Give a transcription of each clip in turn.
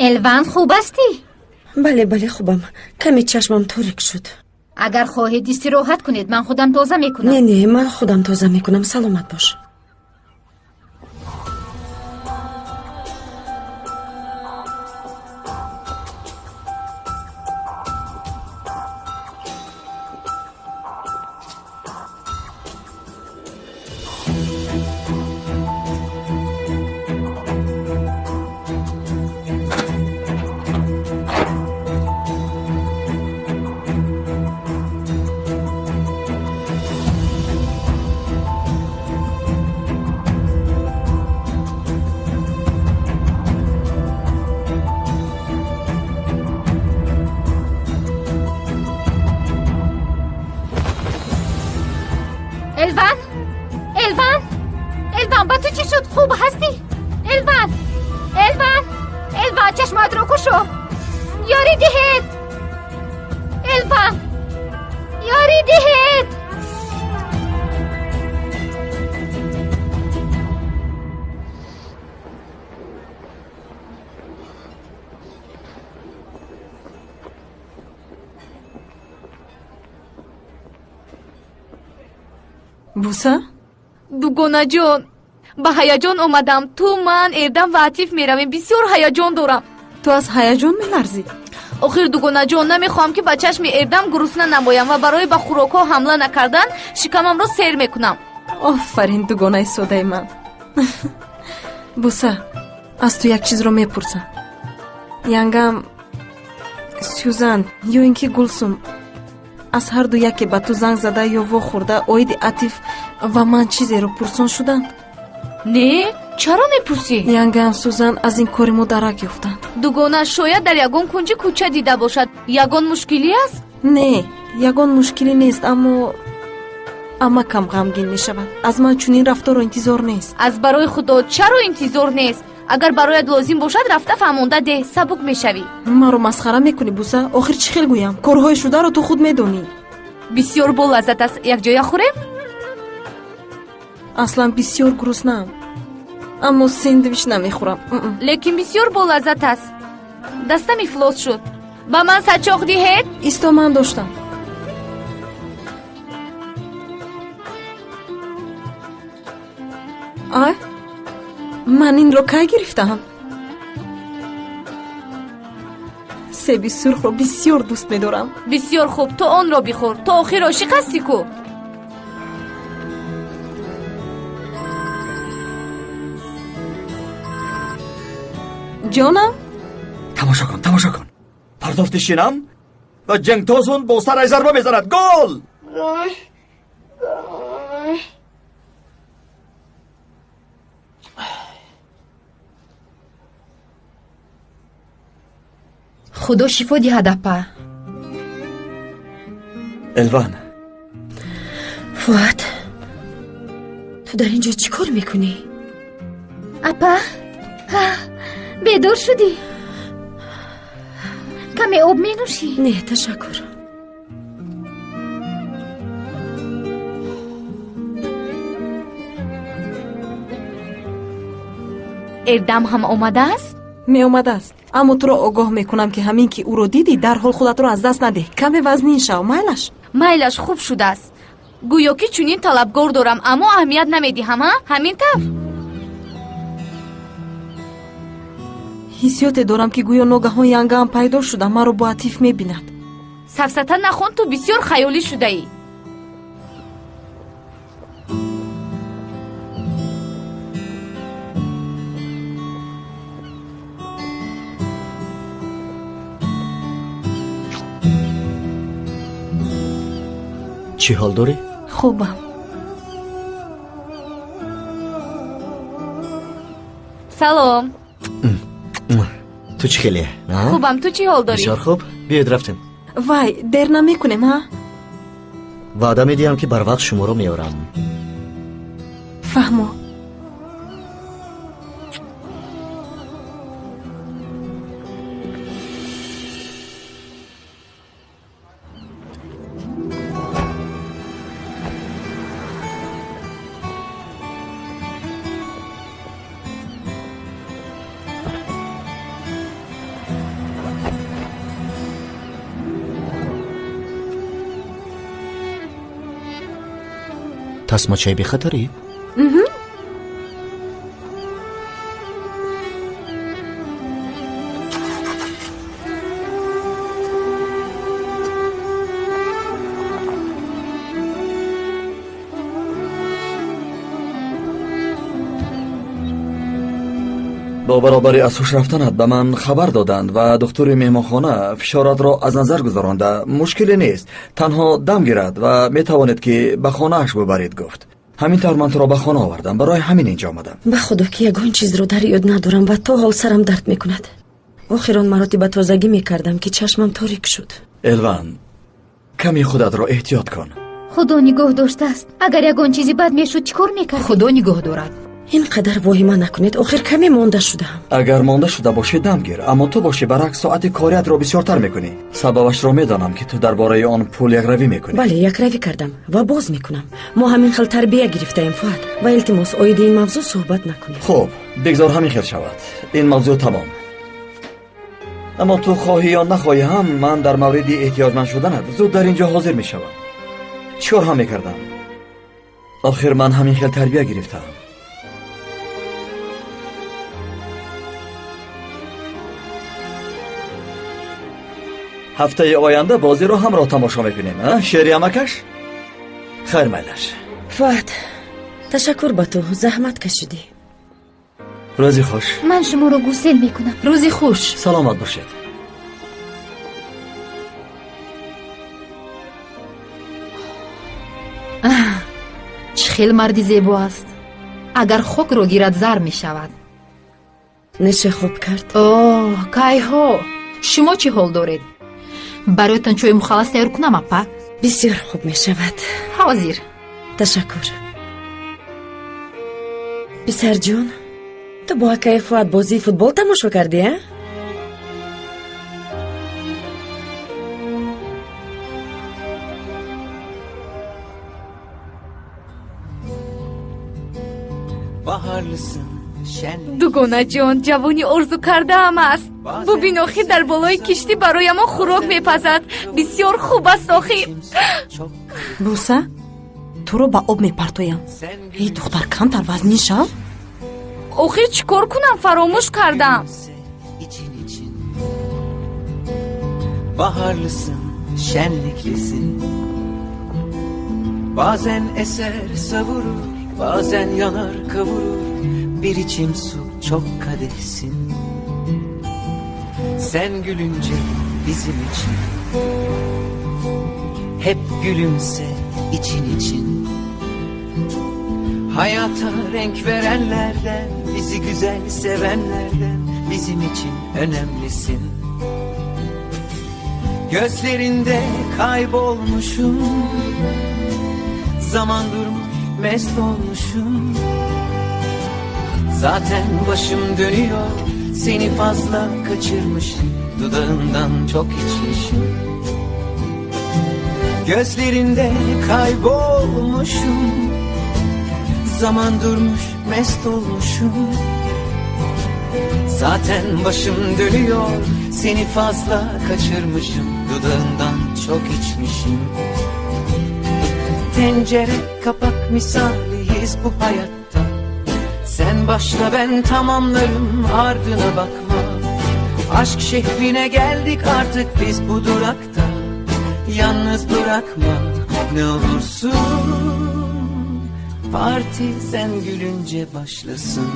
الوان خوب هستی؟ بله خوبم. کمی چشمم تاریک شد. اگر خواهید استراحت کنید من خودم تازه میکنم. نه من خودم تازه میکنم. سلامت باش. الوان با تو چی شد؟ خوب هستی؟ الوان چشمات رو کشو. یاری دهید. الوان یاری دهید. بوسه؟ دوگانه جان با هیجان اومدم. تو من اردم و عطیف میرویم. بسیار هیجان دارم. تو از هیجان میلرزی؟ آخر دوگانه جان نمیخوام که با چشم اردم گرسنه نمایم و برای به خوراک ها حمله نکردن شکمم رو سیر میکنم. آفرین دوگانه سوده من. بوسه از تو یک چیز رو میپرسم. ینگم سوزن یا اینکه گلسوم از هر دو یکی به تو زنگ زده یا وا خورده اوید عطیف و من چیزی رو پرسان شدن؟ نه چرا میپرسی؟ ینگم سوزن از این کاری ما درک یافتند. دوگانه شاید در یگان کنج کوچه دیده باشد. یگان مشکلی است؟ نه یگان مشکلی نیست اما کم غمگین میشود. از من چنین رفتار انتظار نیست. از برای خدا چرا انتظار نیست؟ اگر برایت لازم باشد رفته فهمونده ده سبک میشوی. من رو مسخره میکنی بوسه؟ آخر چی خیل گویم؟ کارهای شده رو تو خود میدونی. بسیار با لذت است. یک جای خوریم؟ اصلا بسیار گرسنه‌ام اما ساندویچ نمیخورم. لیکن بسیار با لذت است. دستم افلاس شد. با من سچاق دهید؟ ایستا من داشتم. آه من این رو که گرفتم؟ سیبی سرخ رو بسیار دوست می‌دارم. بسیار خوب تو آن را بخور. تو آخر عاشق هستی کو؟ جانم تماشا کن. پرداخت شینم و جنگ تازون با سر ضربه میزند. گل! خدا شفا دهد اپا. الوان فؤاد تو در اینجا چی کار میکنی؟ اپا بیدار شدی؟ کمی آب می نوشی؟ نه تشکر. اردم هم آمده است؟ می اومده است اما تو را آگاه میکنم که همین که او رو دیدی در حال خودت رو از دست نده. کمی وزنین شو. میلش خوب شده است. گویا که چنین طلبگار دارم اما اهمیت نمیدی. همین طور حسیات دارم که گویا ناگهان ینگم پیدا شده من رو با عطیف میبیند. سفسطه نخون. تو بسیار خیالی شده ای. چی حال داری؟ خوبم. سلام. تو چی خیلیه؟ خوبم. تو چی حال داری؟ بسیار خوب. بیاید رفتیم. وای دیر نمیکنیم ها؟ وعده میدیم که بر وقت شما رو میارم. فهمو. tasmaçayı bexatarî? با برابری از هوش رفتنت به من خبر دادند و دکتر مهمانخانه فشارت را از نظر گذرانده. مشکلی نیست، تنها دم گیرد و می توانید که به خانه اش ببرید گفت. همین طور من تو را به خانه آوردم، برای همین اینجا آمدم. به خدا که یگان چیز رو در یاد ندارم و تا حال سرم درد میکند. آخر آن مراتب تازگی میکردم که چشمم تاریک شد. الوان، کمی خودت را احتیاط کن. خدا نگاه داشته است. اگر یگان چیزی بد میشد چیکار میکردی؟ خدا نگاه دارد. اینقدر واهمه نکنید، آخر کمی مانده شدم. اگر مانده شده باشی دم گیر، اما تو باشی برعکس ساعت کاریت را بسیارتر میکنی. سببش را میدانم که تو درباره آن پول یک روی میکنی. بله، یک روی کردم و باز میکنم. ما همین خل تربیه گرفته ایم فقط و التماس آید این موضوع صحبت نکنیم. خب بگذار همین خیل شود، این موضوع تمام. اما تو خواهی یا نخواهی هم من در مورد احتیاجمند شدنت زود در اینجا حاضر میشوم. چیکار هم میکردم؟ آخر من همین خیل تربیه گرفتم. هفته آینده بازی رو همراه تماشا میکنیم. شعری امکش؟ خیر میلش. فهد، تشکر به تو، زحمت کشیدی. روزی خوش. من شما رو گوسل میکنم. روزی خوش. سلامت باشید. چه خیلی مردی زیبا است. اگر خاک رو گیرد زر می شود. نشه خوب کرد. اوه کای ها. شما چی حال دارید؟ برایتان چوی مخلص تیار کنم اپا؟ بسیار خوب می شود. حاضر. تشکر. پسر جون، تو با اکای فواد بازی فوتبال تماشا کردی؟ دوگانه جان، جوانی ارزو کرده هم است. ببین آخی در بالای کشتی برای ما خوراک میپزد. بسیار خوب است آخی. بوسه تو رو با آب میپرتویم. ای دختر کمتر وزنی شو. آخی چیکار کنم، فراموش کردم. Baharlısın, şenliklisin. Bazen eser savurur, bazen yanar kavurur. Bir içim su çok kadehsin. Sen gülünce bizim için hep gülümse için için. Hayata renk verenlerden, bizi güzel sevenlerden, bizim için önemlisin. Gözlerinde kaybolmuşum, zaman durmuş mest olmuşum. Zaten başım dönüyor, seni fazla kaçırmışım, dudağından çok içmişim. Gözlerinde kaybolmuşum, zaman durmuş mest olmuşum. Zaten başım dönüyor, seni fazla kaçırmışım, dudağından çok içmişim. Tencere kapak misaliyiz bu hayatta. Sen başla ben tamamlarım, ardına bakma. Aşk şehrine geldik artık biz bu durakta. Yalnız bırakma ne olursun. Parti sen gülünce başlasın.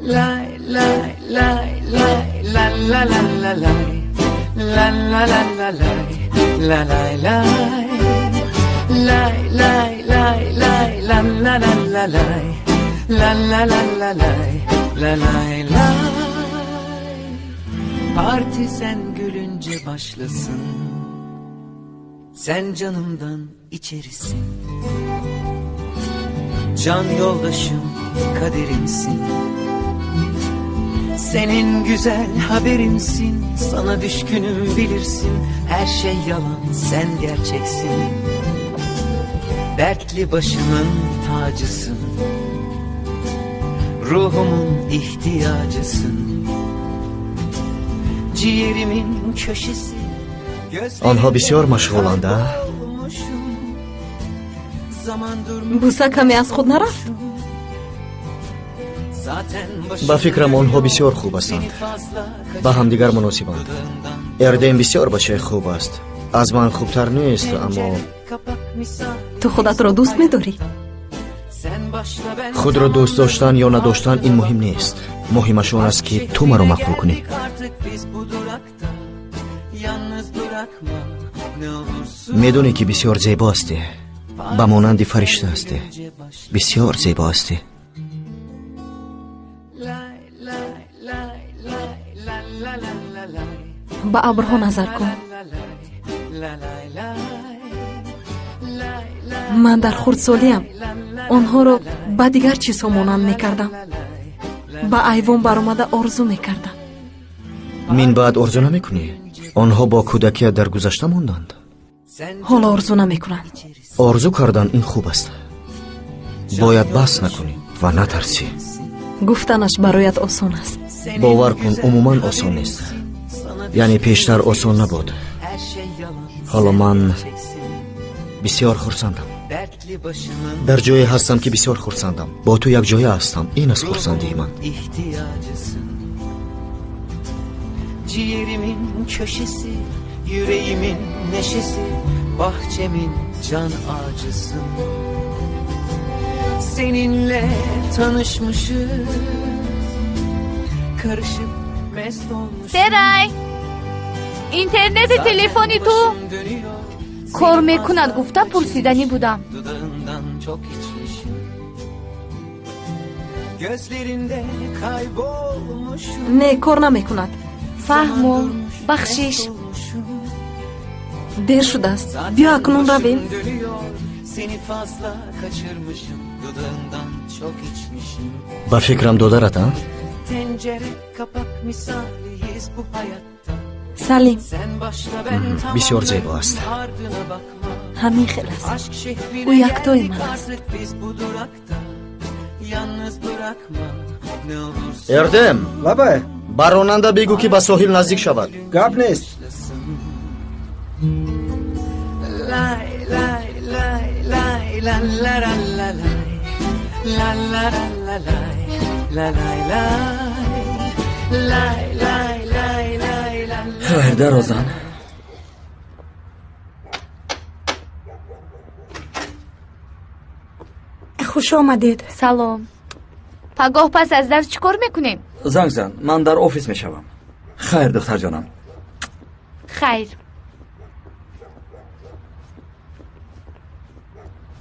Lay lay lay lay la la la la lay. La la la la lay. La lay lay. Lay lay lay lay la la la la lay. La la la la lay. La lay lay. Parti sen gülünce başlasın. Sen canımdan içerisin. Can yoldaşım, kaderimsin. Senin güzel haberimsin. Sana düşkünüm bilirsin. Her şey yalan, sen gerçeksin. Dertli başımın tacısın. Ruhumun ihtiyacısın. Ciğerimin köşesi. آنها بسیار مشغولند. буса каме аз худ нарафт. ба фикрам онҳо бисёр хуб ҳастанд, ба ҳамдигар муносибанд. эрдем бисёр бачаи хуб аст, аз ман хубтар нест, аммо ту худатро дӯст медорӣ? худро дӯст доштан ё надоштан ин муҳим нест. муҳимаш он аст ки ту маро мақбул кунӣ. медонӣ ки бисёр зебо ҳастӣ, ба монанди фаришта ҳастӣ, бисёр зебо ҳастӣ. ба абрҳо назар кун. ман дар хурдсолиям онҳоро ба дигар чизҳо монанд мекардам. ба айвон баромада орзу мекардам. мин баъд орзу намекунӣ? онҳо бо кӯдакият дар гузашта монданд. ҳоло орзу намекунанд. орзу кардан ин хуб аст. бояд баҳс накунӣ ва натарсӣ. гуфтанаш бароят осон аст. бовар кун, умуман осон нест. яъне пештар осон набуд. ҳоло ман бисёр хурсандам. дар ҷое ҳастам ки бисёр хурсандам. бо ту якҷоя ҳастам. ин аст хурсандии ман. Ciğerimin köşesi, yüreğimin neşesi, bahçemin can ağacısın. Seninle tanışmışız, karışıp mest olmuşuz. серай интернети телефони ту кор мекунад гуфта пурсиданӣ будам. Dudağından çok içmişim. Gözlerinde kaybolmuşum. не кор намекунад. фаҳмо бахшиш. дер шудааст. биё акнун равем. Dönüyor, seni fazla kaçırmışım. Dudağından çok içmişim. ба фикрам додарат, а? Tencere kapak misaliyiz bu hayatta. салим, Sen başla ben tamam. бисёр зебо аст. Ardına bakma. ҳамин хел аст. Aşk şehrine Bu yaktı geldik oyman. artık biz bu durakta. Yalnız bırakma ne olursa. эрдем, бабай, ба ронанда бигӯ ки ба соҳил наздик шавад. гап нест. Lay lay lay lay la la la la lay. La la la la lay. La lay lay. Lay lay lay lay la la. хайр дарозан. хуш омадед. салом. пагоҳ пас аз дарс чӣ кор мекунем? занг зан, ман дар офис мешавам. хайр духтарҷонам. хайр.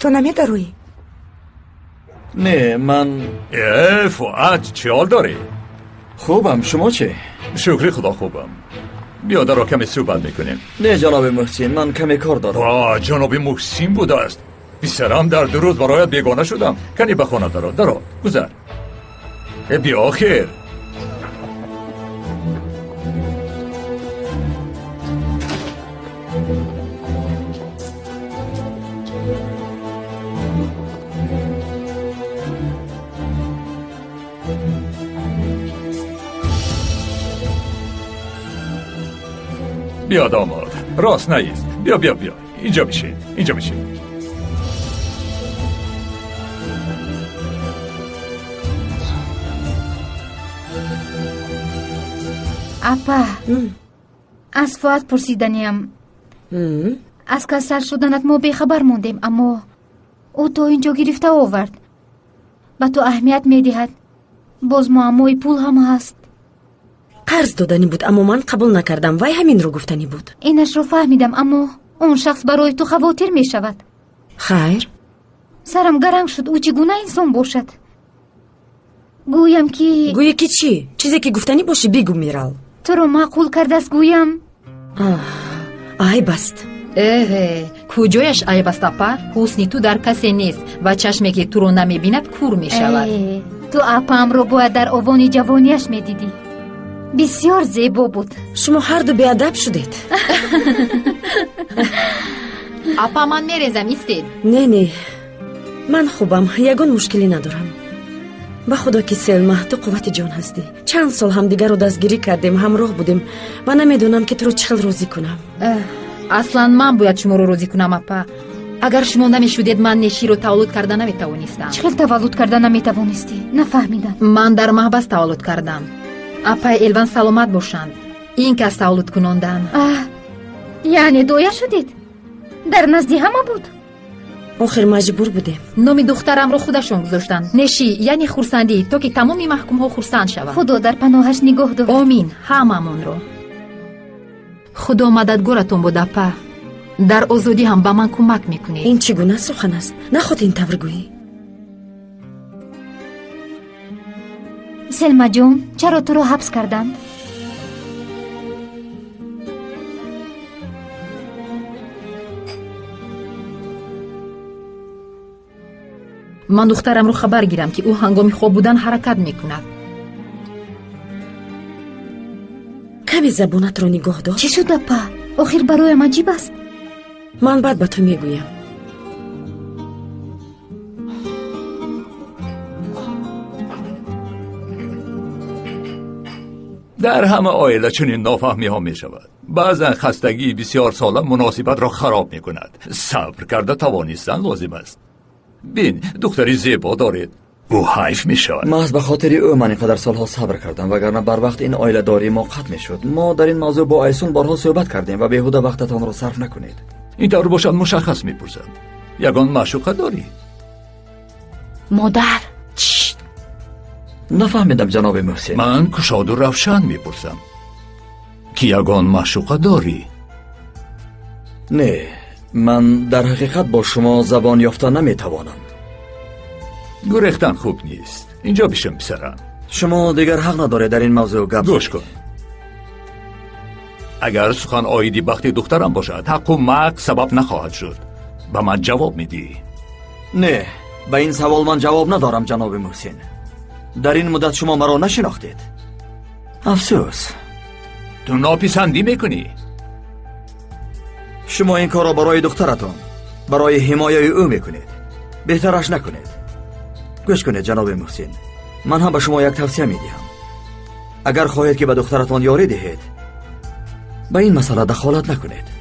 ту намедароӣ? не, ман фуад чӣ ҳол дорӣ? хубам, шумо чӣ? шукри худо хубам. биё даро каме суҳбат мекунем. не ҷаноби муҳсин, ман каме кор дорам. ҷаноби муҳсин будааст. писарам дар 2 рӯз бароят бегона шудам. кани ба хона даро гузар. биё хер. биё домод, рост наист. биё инҷо бишин. апа аз фуад пурсиданиям. аз касал шуданат мо бехабар мондем, аммо ӯ то инҷо гирифта овард. ба ту аҳамият медиҳад. боз муаммои пул ҳам ҳаст. қарз додани буд, аммо ман қабул накардам. вай ҳаминро гуфтани буд. инашро фаҳмидам, аммо он шахс барои ту хавотир мешавад. хайр, сарам гаранг шуд. ӯ чӣ гуна инсон бошад? гӯям ки гӯе ки чӣ? чизе ки гуфтанӣ боши бигӯ, мирал. туро маъқул кардааст гӯям. айб аст. эҳе, куҷояш айб аст апа? ҳусни ту дар касе нест ва чашме ки туро намебинад кур мешавад. ту апаамро бояд дар овони ҷавонияш медидӣ. бисёр зебо буд. шумо ҳарду беадаб шудед. апа, ман мерезам, истед. не, ман хубам, ягон мушкилӣ надорам. ба худо ки Селма, ту қуввати ҷон ҳастӣ. чанд сол ҳамдигарро дастгирӣ кардем, ҳамроҳ будем ва намедонам ки туро чӣ хел розӣ кунам. аслан ман бояд шуморо розӣ кунам апа. агар шумо намешудед ман неширо таваллуд карда наметавонистам. چه خیل تولد کردن نمیتوانستی؟ نفهمیدم. ман дар маҳбас таваллуд кардам. апай элван саломат бошанд. ин кас таваллуд кунондан. یعنی دویا شدید؟ در نزدی همه بود؟ охир маҷбур будем. номи духтарамро худашон гузоштанд. нешӣ яъне хурсандӣ, то ки тамоми маҳкумҳо хурсанд шаванд. خدا در پناهش نگاه دار. омин ҳамамонро. худо мададгоратон бод апа. дар озодӣ ҳам ба ман кӯмак мекунед. ин чӣ гуна сухан аст? наход ин тавр гӯӣ. سلما جون چرا تو رو حبس کردند؟ ман духтарамро хабар гирам ки ӯ ҳангоми хоб будан ҳаракат мекунад. каме забонатро нигоҳ дор. چی شد اپا؟ آخر برایم عجیب است. ман баъд ба ту мегӯям. در همه عائله چنین نافهمی ها می شود. بعضا خستگی بسیار ساله مناسبت را خراب می کند. صبر کرده توانستن لازم است. بین دختری زیبا دارید. او حیف می شود. محض به خاطر او من اینقدر سالها صبر کردم، وگرنه بر وقت این عائله داری ما قطع می شد. ما در این موضوع با ایسون بارها صحبت کردیم و بیهوده وقتتان را صرف نکنید. این طور باشد مشخص می پرسم. یگان معشوقه داری؟ مادر نفهمیدم جناب محسن. من کشاد و روشن می پرسم که یگان معشوقه داری؟ نه، من در حقیقت با شما زبان یافته نمی توانم. گریختن خوب نیست. اینجا بشم پسرم. شما دیگر حق نداره در این موضوع گپ گوش کن. اگر سخن آیدی بخت دخترم باشد حق و مق سبب نخواهد شد. به من جواب میدی؟ نه، به این سوال من جواب ندارم جناب محسن. در این مدت شما مرا نشناختید. افسوس. تو ناپسندی میکنی؟ شما این کار را برای دخترتان، برای حمایه او میکنید. بهترش نکنید. گوش کنید جناب محسن، من هم به شما یک توصیه میدهم. اگر خواهید که به دخترتان یاری دهید، به این مسئله دخالت نکنید.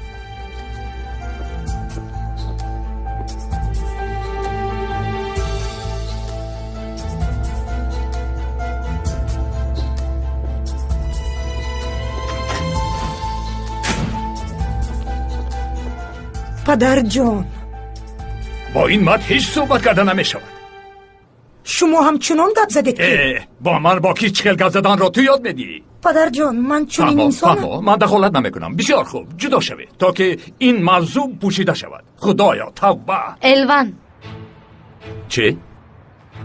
پدر جان، با این مرد هیچ صحبت کرده نمی شود. شما هم چنان گپ زدید که با من با کی چخل گپ زدن را تو یاد میدی؟ پدر جان، من چنین انسانم. من دخالت نمی کنم. بسیار خوب، جدا شوید تا که این موضوع پوشیده شود. خدایا توبه. الوان چی؟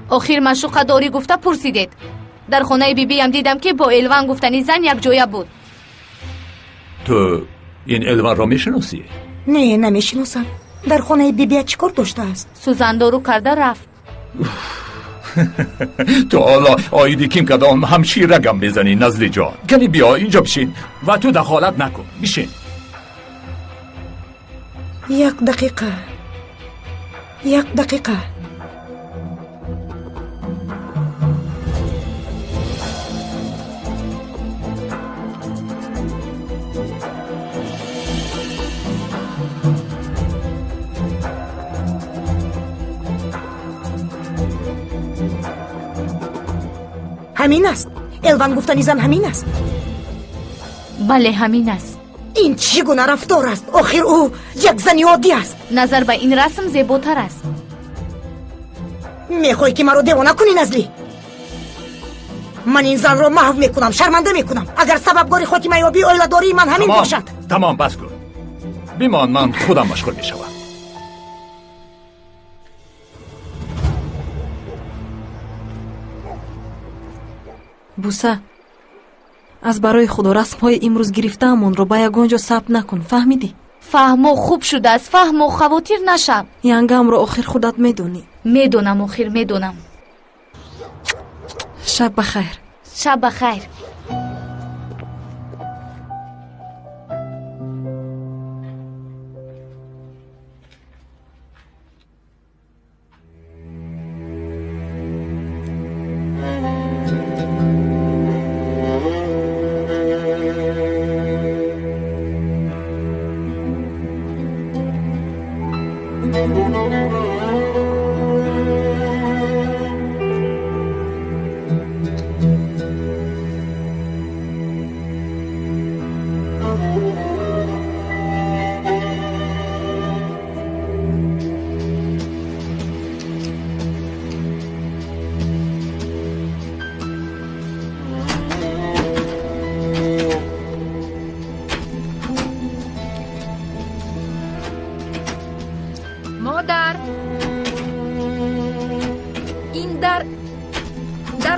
آخر معشوقه داری گفته پرسیدید. در خانه بیبی هم دیدم که با الوان گفتنی زن یک جویه بود. تو این الوان را میشناسی؟ نه، نمیشناسم. در خانه بیبی چیکار داشته است؟ سوزندارو کرده رفت. تو حالا آیدی کیم کدام همچی رگم میزنی نزلی جان. کنی بیا اینجا بشین و تو دخالت نکن. بشین. یک دقیقه. همین است. الوان گفتنی زن همین است. بله همین است. این چگونه رفتار است؟ آخر او یک زن عادی است. نظر به این رسم زیباتر است. میخوای که مرا دیوانه کنی نزلی؟ من این زن را محو میکنم، شرمنده میکنم. اگر سببگاری خاتمه یابی عائله داری من همین باشد. تمام بس کن. بیمان، من خودم مشغول میشوم. буса, аз барои худо расмҳои имрӯз гирифтаамонро ба ягон ҷо сабт накун, фаҳмидӣ? фаҳмо хуб шудааст. фаҳмо хавотир нашав. янгаамро охир худат медонӣ. медонам, охир медонам. шаб бахайр. шаб бахайр.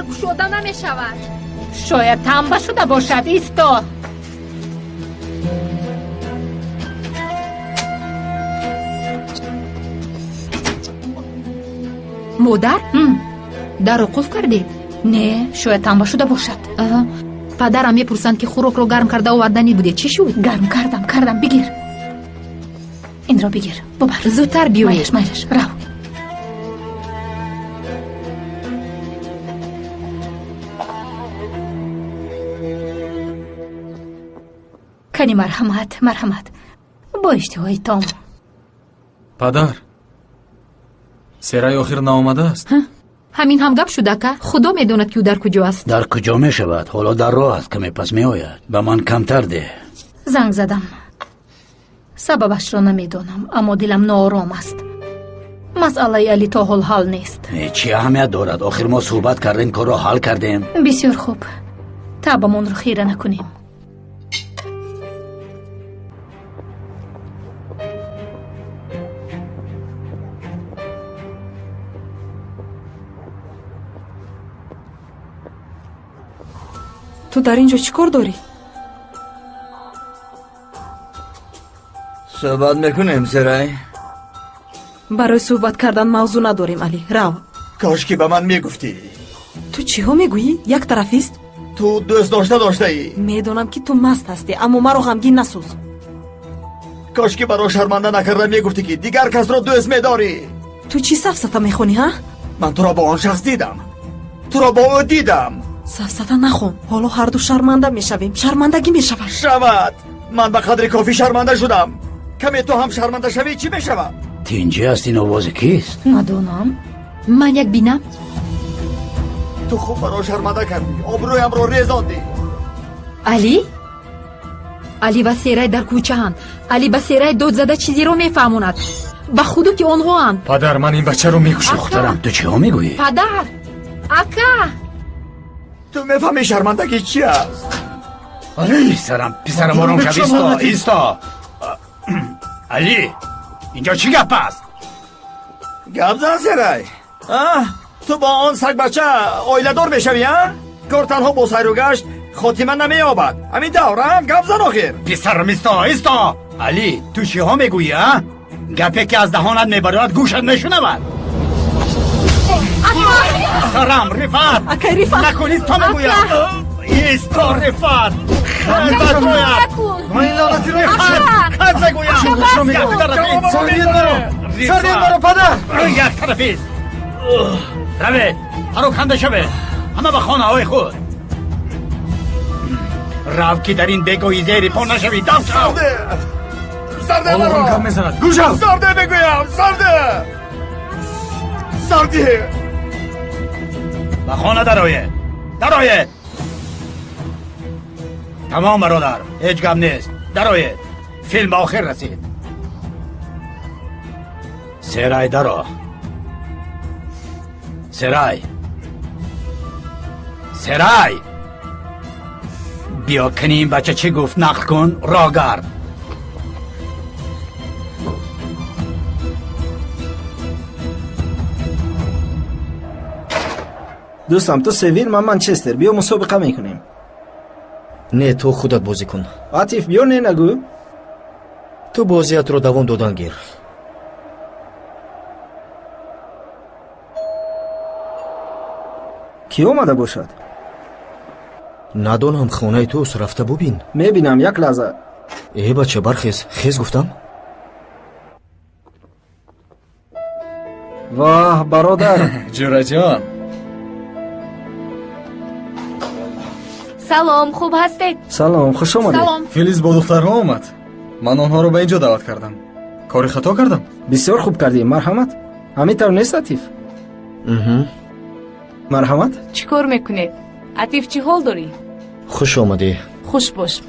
در گشوده نمی شود. شاید تنبه شده باشد. ایستا. مادر؟ در رو قفل کردید؟ نه، شاید تنبه شده باشد. پدرم میپرسند که خوراک رو گرم کرده آوردنی بوده. چی شد؟ گرم کردم. بگیر. این را بگیر. ببر. زودتر بیایید. مایش. رو. کنی مرحمت. با اشتهای تام. پدر، سرای آخر نامده است. همین هم گپ شده که خدا میدوند که او در کجا است. در کجا می شود؟ حالا در راه است. کمی پس می آید. به من کمتر ده. زنگ زدم. سببش را نمیدانم، اما دلم ناآرام است. مسئله علی تا حال نیست. چی اهمیت دارد؟ آخر ما صحبت کردیم، کار را حل کردیم. بسیار خوب. تابمون رو خیره نکنیم. تو در اینجا چی کار داری؟ صحبت میکنیم سرای. برای صحبت کردن موضوع نداریم علی. رو. کاش که به من میگفتی. تو چی ها میگویی؟ یک طرفیست؟ تو دوست داشته ای. میدونم که تو مست هستی، اما مرا غمگین نسوز. کاش که برای شرمنده نکرده میگفتی که دیگر کس را دوست میداری. تو چی سفسطه میخونی ها؟ من تو را با آن شخص دیدم. تو را با او دیدم. سفسطه نخون. حالا هر دو شرمنده میشویم. شرمندگی میشود. شود. من به قدر کافی شرمنده شدم. کمی تو هم شرمنده شوی چی میشود؟ تینجی است. این آواز کیست؟ ندونم. من یک بینم. تو خوب برای شرمنده کردی. آبرویم رو ریزاندی. علی و سیرای در کوچه هند. علی به سیرای دود زده چیزی رو میفهموند. به خودو که آنها هند. پدر، من این بچه رو میکشم. دخترم، تو چی ها میگویی؟ پدر، اکا، تو میفهمی شرمندگی چی است؟ پسرم آرام شو. ایستا. علی، اینجا چی گپ است؟ گپ زن سرای. تو با آن سگ بچه آیله دار میشوی ها؟ کار تنها با سیر و گشت خاتمه نمییابد. همین دورم گپ زن آخر. پسرم ایستا. علی، تو چی ها میگویی ها؟ گپی که از دهانت میبرد گوشت میشنود. پسرم رفت. اکا رفت. نکنید تا میگویم. ایستا رفت. خیلی بد روید. ما این لعنتی رفت. خیلی بگویم. سردین برو پدر. یک طرفیست. روید. هرو کنده شوید. همه به خانه های خود. رو که در این بگویی زیر پا نشوید. دم شو. سرده برو. سرده بگویم. سرده. به خانه درآید. تمام برادر، هیچ غم نیست. درآید. فیلم آخر رسید. سرای درآ. سرای. بیا کنی این بچه چی گفت نقل کن. راه گرد. دوستم تو سویل، من منچستر. بیا مسابقه میکنیم. نه، تو خودت بازی کن. عاطف بیا. نه نگو. تو بازیت رو دوام دادن گیر. کی اومده باشد؟ ندانم. خانه توست. رفته ببین. میبینم. یک لحظه. ای بچه برخیز. خیز گفتم. واه برادر. جورا جان. سلام، خوب هستید؟ سلام، خوش آمدید. سلام. فیلیز با دخترها اومد. من آنها رو به اینجا دعوت کردم. کاری خطا کردم؟ بسیار خوب کردی. مرحمت. همین طور نیست عطیف؟ مرحمت. چی کار میکنید؟ عطیف چی حال داری؟ خوش آمدی. خوش باش.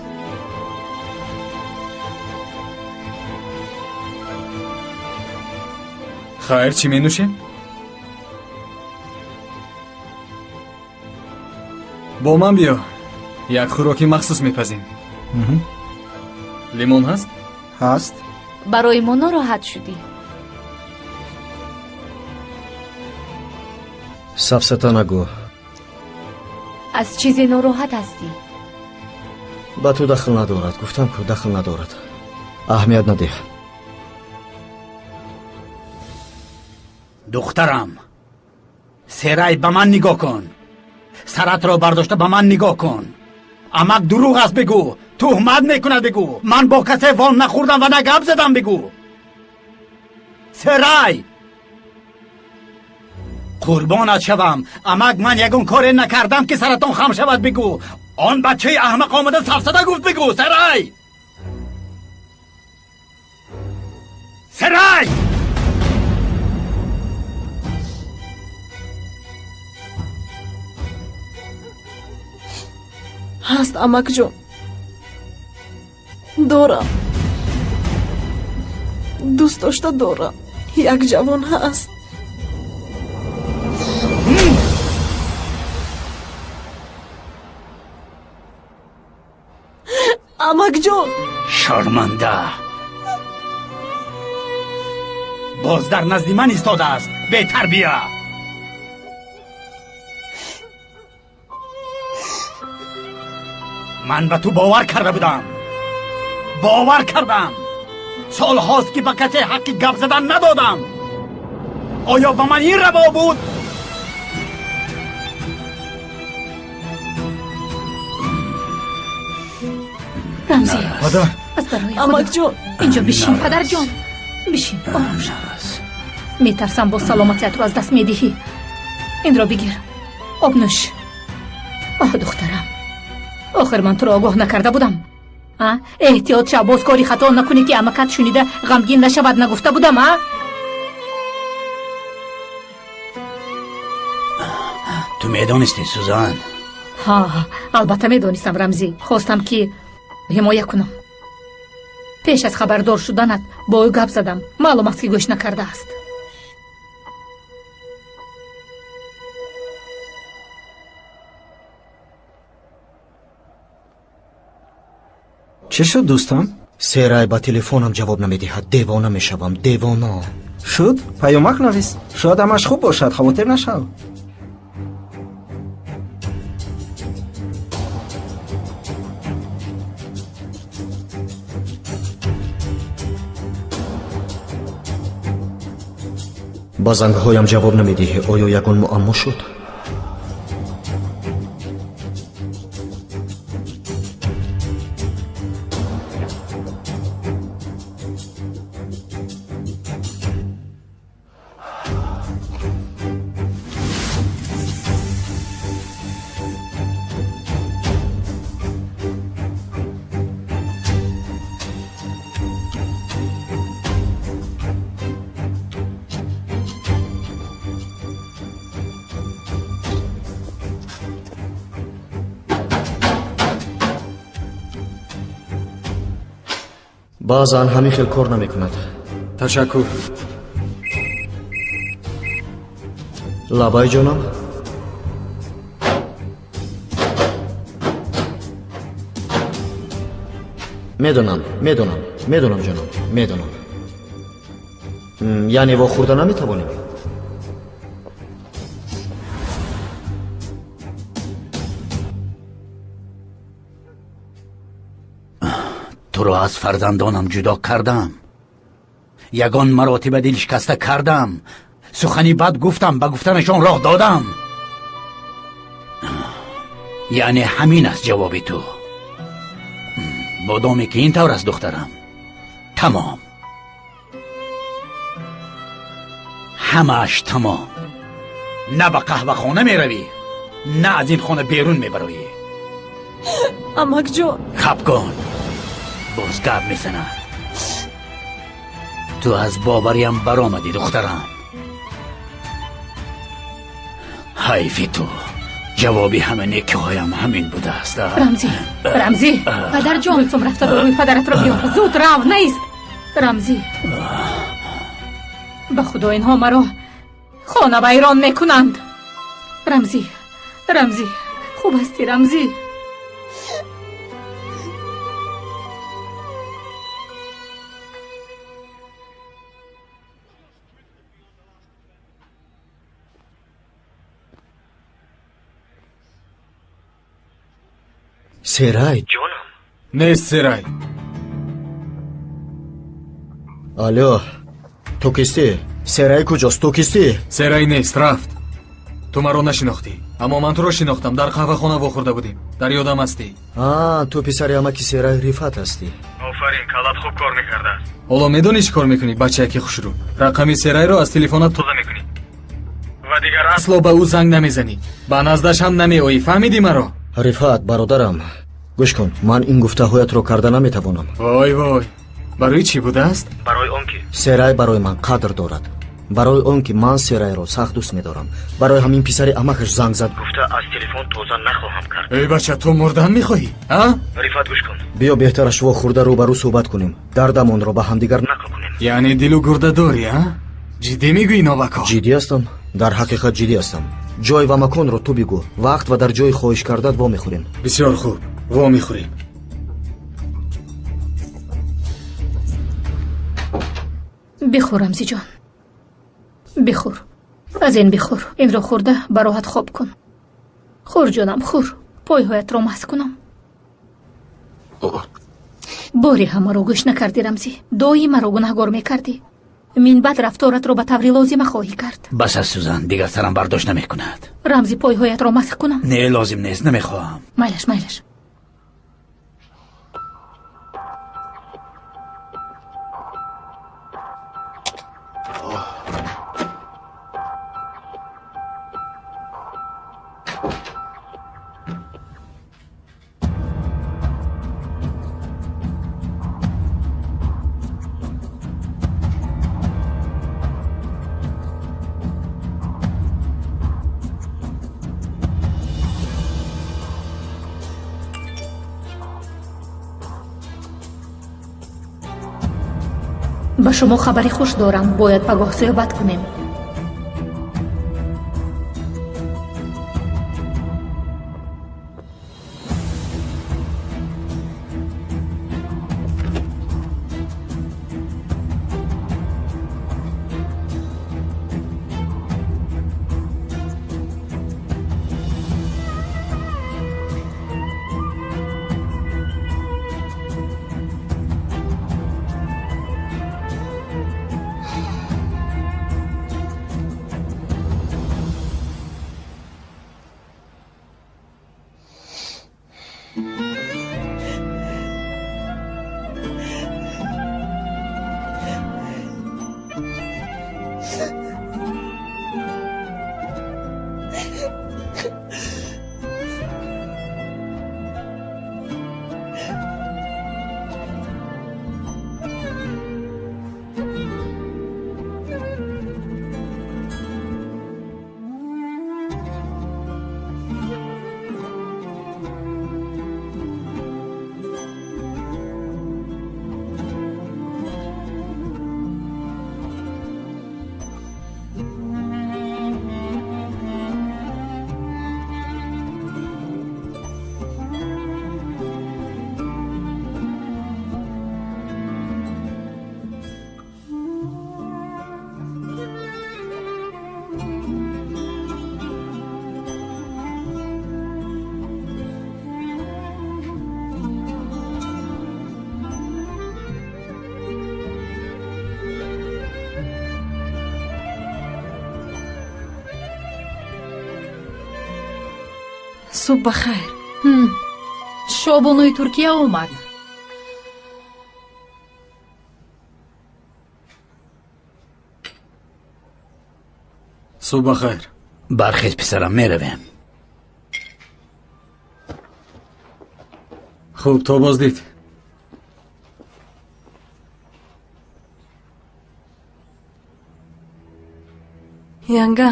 خیر، چی می نوشی؟ با من بیا. یک خوراکی مخصوص میپزیم. لیمون هست؟ هست. برای ما ناراحت شدی؟ سفسطه نگو. аз чизе нороҳат ҳастӣ? ба ту дахл надорад. гуфтам ку дахл надорад. аҳамият надеҳ. духтарам, серай ба ман нигоҳ кун. саратро бардошта ба ман нигоҳ кун. амак дурӯғ аст бигӯ. туҳмат мекунад бигӯ. ман бо касе вон нахӯрдам ва на гап задам бигӯ. серай, қурбонат шавам. амак ман ягон коре накардам ки саратон хам шавад бигӯ. он бачаи аҳмақ омада сафсада гуфт бигӯ. серай, серай. ҳаст амакҷон, дорам, дӯст дошта дорам. як ҷавон ҳаст. амакҷон, шарманда боз дар назди ман истодааст. бетарбия. من به تو باور کرده بودم. باور کردم. سال هاست که به کسی حق گپ زدن ندادم. آیا به من این روا بود؟ رمزی پدر، از برای امک جان اینجا بشین. پدر جان بشین. میترسم با سلامتیت رو از دست میدهی. این را بگیر. آب نوش. آه دخترم، آخر من تو را آگاه نکرده بودم. احتیاط شو، باز کاری خطا نکنی که عمکت شنیده غمگین نشود. نگفته بودم؟ تو میدانستی سوزان؟ ها البته میدانستم رمزی. خواستم که حمایه کنم. پیش از خبردار شدنت با او گپ زدم. معلوم است که گوش نکرده است. چی شد دوستم؟ серай ба телефонам ҷавоб намедиҳад. девона мешавам. девона шуд? паёмак навис. шояд ҳамаш хуб бошад. хавотир нашав. ба зангҳоям ҷавоб намедиҳӣ. оё ягон муаммо шуд? баъзан ҳамин хел кор намекунад. ташаккур. лабай ҷонам. медонам ҷонам, медонам. яъне вохӯрда наметавонем? تو رو از فرزندانم جدا کردم. یگان مراتب دل شکسته کردم. سخنی بد گفتم، به گفتنشان راه دادم. یعنی همین است جواب تو. مادامی که این طور است دخترم، تمام. همش تمام. نه به قهوه خانه می روی، نه از این خانه بیرون می بروی. امک جان خفگان باز گپ میزند. تو از باوریم برآمدی دخترم. حیفی تو. جوابی همه نیکی هایم همین بوده است. رمزی پدر جان سم رفته روی پدرت رو بیار. زود رو نیست. رمزی به خدا اینها مرا خانه ویران میکنند. رمزی خوب هستی رمزی؟ серай ҷонам нест серай. алё ту кистӣ серай куҷост ту кистӣ серай нест рафт. ту маро нашинохтӣ аммо ман туро шинохтам. дар қаҳвахона вохӯрда будем. дар ёдам ҳастӣ? ту писари амаки серай рифат ҳастӣ. офарин калат хуб кор мекардааст. ҳоло медонӣ чӣ кор мекунӣ бачаяки хушрӯ? рақами серайро аз телефонат тоза мекунӣ ва дигар асло ба ӯ занг намезанӣ. ба наздаш ҳам намеоӣ. фаҳмидӣ маро? рифат бародарам гӯш кун, ман ин гуфтаҳоятро карда наметавонам. вой вой, барои чӣ будааст? барои он ки серай барои ман қадр дорад, барои он ки ман серайро сахт дӯст медорам. барои ҳамин писари амакаш занг зад, гуфта аз телефон тоза нахоҳам кард. эй бача, ту мурдан мехоҳӣ? рифат гӯш кун, биё беҳтараш вохӯрда рӯбарӯ суҳбат кунем, дардамонро ба ҳамдигар нақл кунем. яъне дилу гурда дорӣ? ҷиддӣ мегӯӣ новако? ҷиддӣ ҳастам, дар ҳақиқат ҷиддӣ ҳастам. ҷой ва маконро ту бигӯ, вақт ва дар ҷои хоҳиш кардат во мехӯрем. бисёр хуб, во мехӯрем. бихӯр рамзиҷон, бихӯр. аз ин бихӯр. инро хӯрда ба роҳат хоб кун. хӯр ҷонам, хӯр. пойҳоятро маҳз кунам. бори ҳамаро гӯш накардӣ рамзӣ. доим маро гунаҳгор мекардӣ. минбаъд рафторатро ба таври лозима хоҳӣ кард. бас аст сӯзан, дигар сарам бардошт намекунад. рамзӣ, пойҳоятро масх кунам? не, лозим нест, намехоҳам. майлаш, майлаш. ба шумо хабари хуш дорам. бояд пагоҳ суҳбат кунем. صبح بخیر. شابانوی ترکیه آمد. صبح بخیر. برخیز پسرم، میرویم. خوب، تو بازدید. янга,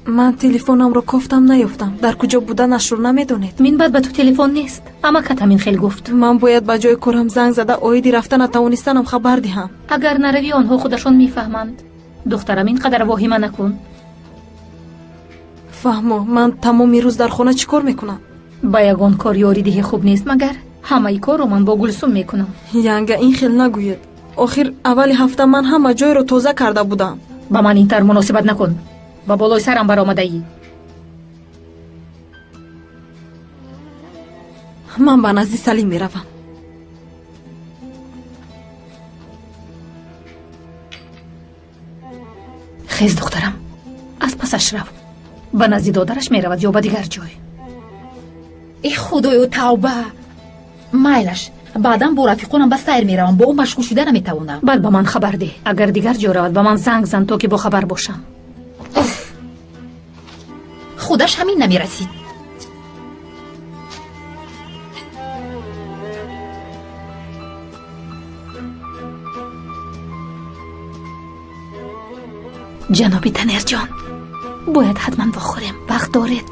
ман телефонамро кофтам наёфтам. дар куҷо буданашро намедонед? минбаъд ба ту телефон нест. амакат ҳамин хел гуфт. ман бояд ба ҷои корам занг зада оиди рафта натавонистанам хабар диҳам. агар наравӣ онҳо худашон мефаҳманд. духтарам, ин қадар вохима накун. фаҳмо, ман тамоми рӯз дар хона чӣ кор мекунам? ба ягон кор ёрӣ диҳӣ хуб нест магар? ҳамаи корро ман бо Гулсум мекунам. янга, ин хел нагӯед. охир аввали ҳафта ман ҳама ҷойро тоза карда будам. ба ман ин тар муносибат накун. ба болои сарам баромадаӣ. ман ба назди салим меравам. хез духтарам, аз пасаш рав. ба назди додараш меравад ё ба дигар ҷой? ای خدایا توبه. مایلش بعدم با رفیقونم به سیر میروم، با اون مشغول شده نمیتوانم. бал ба ман хабар деҳ. агар дигар ҷо равад ба ман занг зан, то ки бохабар бошам. خودش همین نمیرسید. ҷаноби танерҷон, бояд ҳатман бохӯрем. вақт доред?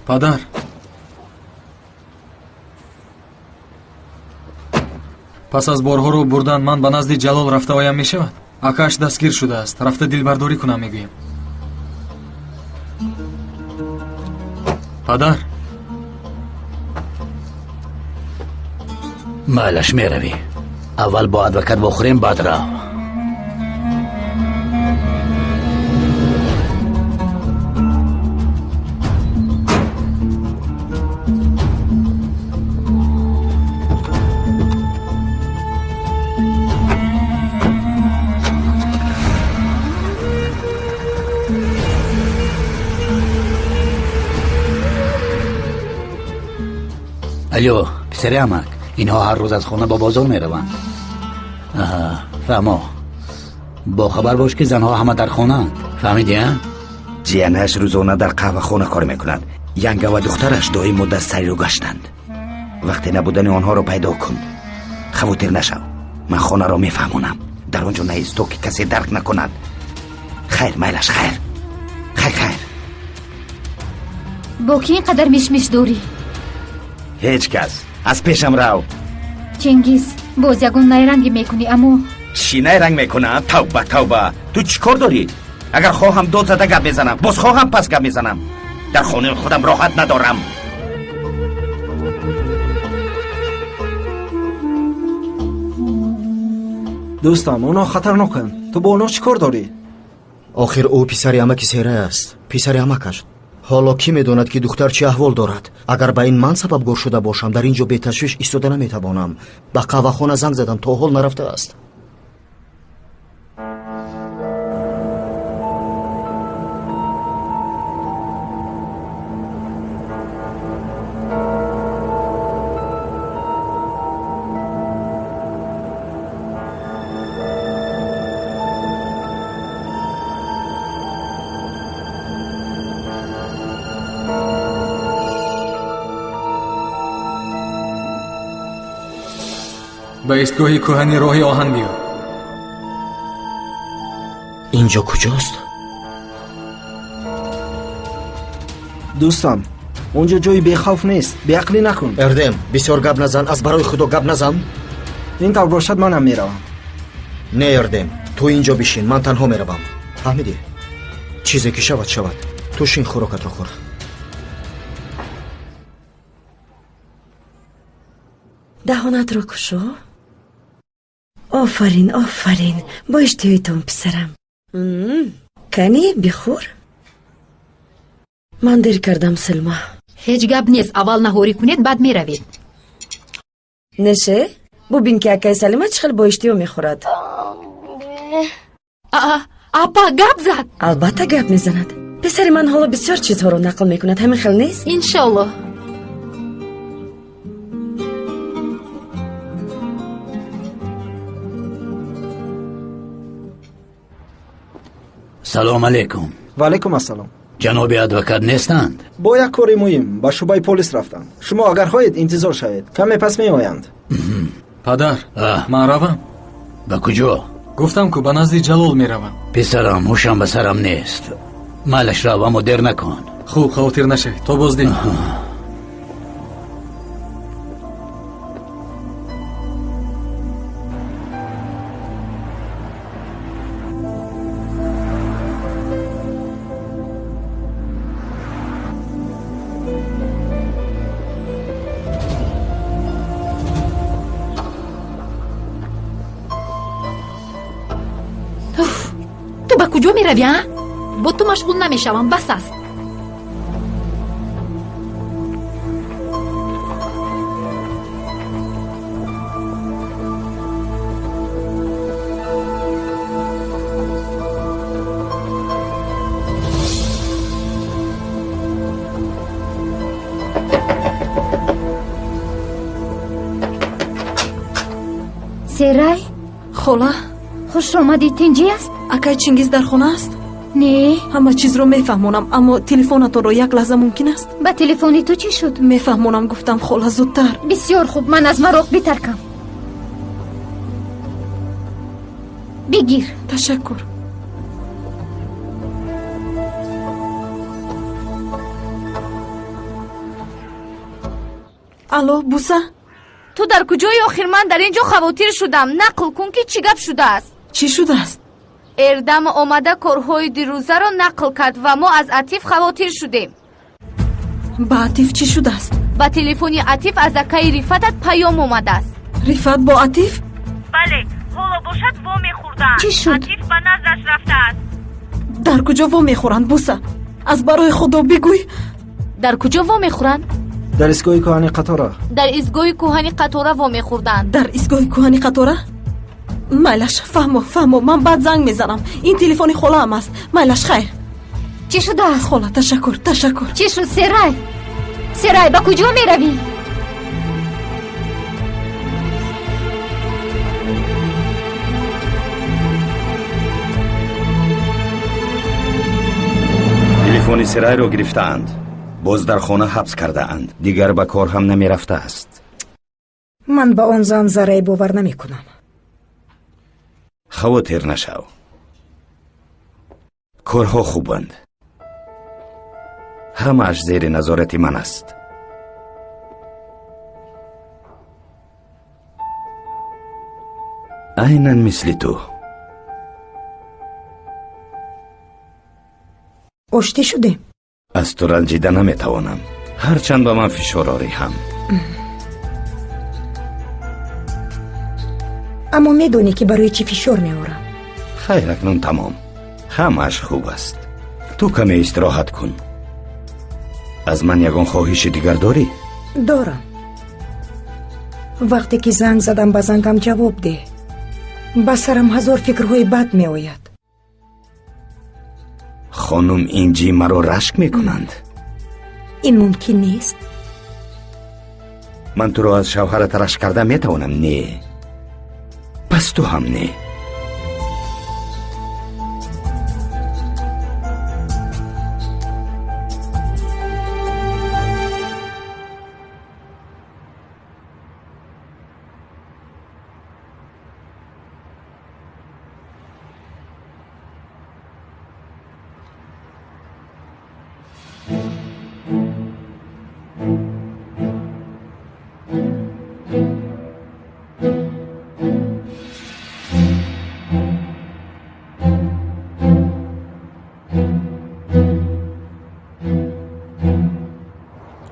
падар, пас аз борҳоро бурдан ман ба назди ҷалол рафта оям мешавад? акааш дастгир шудааст, рафта дилбардорӣ кунам мегӯям. падар, майлаш меравӣ. аввал бо адвокат вохӯрем, баъд рав. الو پسر عمک، اینها هر روز از خانه با بازار میروند. فهمو، با خبر باش که زنها همه در خانه اند. فهمیدی؟ جیانش روزانه در قهوه خانه کار میکنند. ینگه و دخترش دائم مدت سری رو گشتند. وقتی نبودن آنها رو پیدا کن. خواطر نشو، من خانه رو میفهمونم. در آنجا نیست تو که کسی درک نکند. خیر مایلش، خیر خیر خیر. با کی اینقدر میشمیش دوری؟ هیچ کس. از پیشم رو. چنگیز، باز یگون نیرنگی میکنی، اما چی نیرنگ میکنم؟ توبه توبه. تو چی کار داری؟ اگر خواهم دو زده گپ میزنم، باز خواهم پس گپ میزنم. در خانه خودم راحت ندارم. دوستم، اونا خطرناکن. تو با اونا چی کار داری؟ آخر او پسری امکی سیره است. پسری امکش. حالا کی میداند که دختر چه احوال دارد؟ اگر به این من سببگار شده باشم در اینجا بی تشویش ایستاده نمیتوانم. به قهوه خانه زنگ زدم تا حال نرفته است. ба истгоҳи кӯҳани роҳи оҳан биё. اینجا کجاست؟ دوستم، اونجا جای بیخوف نیست. بیعقلی نکن. اردم، بسیار گپ نزن. از برای خدا گپ نزن. این طور باشد منم میروم. نه اردم، تو اینجا بشین، من تنها میروم. فهمیدی؟ چیزی که شود شود. تو شین خوراکت رو خور. دهانت رو کشو. آفرین آفرین. با اشتیایتون پسرم. کنی بخور. من دیر کردم سلما. هیچ گپ نیست، اول نهاری کنید بعد میروید. نشه؟ ببین که اکای سلیمه چخل با اشتیو میخورد. اپا گپ زد. البته گپ میزند. پسر من حالا بسیار چیزها رو نقل میکند. همین خیل نیست؟ انشالله. سلام علیکم. و علیکم السلام. جناب ادوکات نیستند؟ با یک کاری مهم با شعبه پلیس رفتند. شما اگر خواهید انتظار شوید، کمی پس می آیند. падар, ман равам? ба куҷо? гуфтам ку ба назди ҷалол меравам. писарам, ҳушам ба сарам нест. майлаш рав, аммо дер накун. хуб, хавотир нашавед. то боздид. меравӣ а? бо ту машғул намешавам, бас аст. серай хола, хуш омадӣ. тинҷӣ аст? акай Чингиз дар хона аст? не, ҳама чизро мефаҳмонам, аммо телефонатонро як лаҳза мумкин аст? ба телефони ту чӣ шуд? мефаҳмонам, гуфтам хола зудтар. бисёр хуб, ман аз мароқ битаркам. бигир. ташаккур. алло, буса? ту дар куҷои? охир ман дар ин ҷо хавотир шудам. нақл кун ки чӣ гап шудааст. чӣ шудааст? эрдам омада корҳои дирӯзаро нақл кард ва мо аз Атиф хавотир шудем. ба Атиф чӣ шудааст? ба телефони Атиф аз акаи Рифатат паём омадааст. Рифат бо Атиф? бале, ҳоло бошад во мехӯрдаанд. чӣ шуд? Атиф ба назраш рафтааст. дар куҷо во мехӯранд буса? аз барои худо бигӯй. дар куҷо во мехӯранд? дар истгоҳи кӯҳани қатора. дар изгоҳи кӯҳани қатора во мехӯрдаанд. дар изгоҳи кӯҳани қатора? майлаш, фаҳмо, ман баъд занг мезанам. ин телефони холаам аст. майлаш, хайр. чӣ шудааст? хола, ташаккур. чӣ шуд? серай, ба куҷо меравӣ? телефони Серайро гирифтаанд. боз дар хона ҳабс кардаанд. дигар ба кор ҳам намерафтааст. ман ба он зан зарраи бовар намекунам. хавотир нашав. корҳо хубанд. ҳамааш зери назорати ман аст. айнан мисли ту. оштӣ шудем. аз ту ранҷида наметавонам. ҳарчанд ба ман фишор орӣ ҳам. аммо медонӣ ки барои чӣ фишор меорам. хайр, акнун тамом. ҳамааш хуб аст. ту каме истироҳат кун. аз ман ягон хоҳиши дигар дорӣ? дорам. вақте ки занг задам ба зангам ҷавоб деҳ. ба сарам ҳазор фикрҳои бад меояд. хонум инҷи маро рашк мекунанд. ин мумкин нест. ман туро аз шавҳарат рашк карда метавонам? не. пас ту ҳам не.